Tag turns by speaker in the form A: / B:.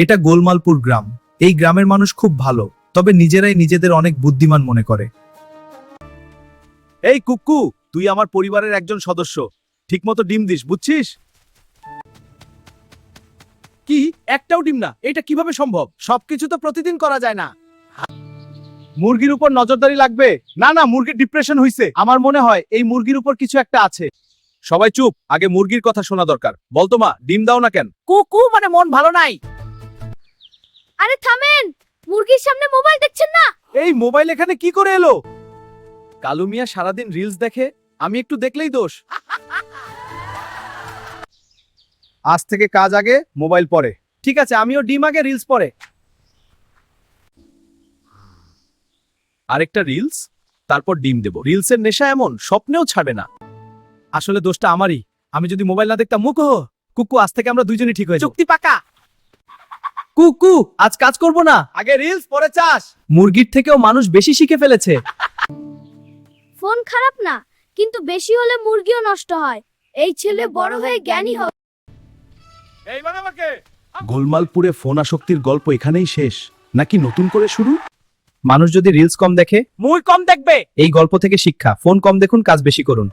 A: এটা গোলমালপুর গ্রাম। এই গ্রামের মানুষ খুব ভালো, তবে নিজেরাই নিজেদের অনেক বুদ্ধিমান মনে করে। এই কুক্কু, তুই আমার পরিবারের একজন সদস্য। ঠিকমতো ডিম দিস, বুঝছিস?
B: কি একটাও ডিম না? এটা কিভাবে সম্ভব? সবকিছু তো প্রতিদিন করা যায় না।
A: মুরগির উপর নজরদারি লাগবে। না না, মুরগির ডিপ্রেশন হইছে। আমার মনে হয় এই মুরগির উপর কিছু একটা আছে। সবাই চুপ, আগে মুরগির কথা শোনা দরকার। বলতো মা, ডিম দাও না কেন?
B: কুকু মানে মন ভালো নাই।
C: আরে থামেন, মুরগির সামনে মোবাইল দেখছেন না?
A: এই মোবাইল এখানে কি করে এলো? কালু মিয়া সারাদিন রিলস দেখে, আমি একটু দেখলেই দোষ। আজ থেকে কাজ আগে, মোবাইল পরে।
B: ঠিক আছে, আমিও ডিম আগে রিলস পরে।
A: আরেকটা রিলস, তারপর ডিম দেব। রিলসের নেশা এমন, স্বপ্নেও ছাড়বে না। আসলে দোষটা আমারই। আমি যদি মোবাইল না দেখতাম মুখ কুকু, আজ থেকে আমরা দুইজনই ঠিক হয়ে যাব।
B: চুক্তি পাকা। কুকু, আজ কাজ করব না।
A: আগে রিলস পরে চাস।
B: মুরগির থেকেও মানুষ বেশি শিখে ফেলেছে।
C: ফোন খারাপ না, কিন্তু বেশি হলে মুরগিও নষ্ট হয়। এই ছেলে বড় হয়ে জ্ঞানী হবে।
A: গোলমালপুরে ফোন আসক্তির গল্প এখানেই শেষ, নাকি নতুন করে শুরু? মানুষ যদি রিলস কম দেখে,
B: মুই কম দেখবে।
A: এই গল্প থেকে শিক্ষা, ফোন কম দেখুন, কাজ বেশি করুন।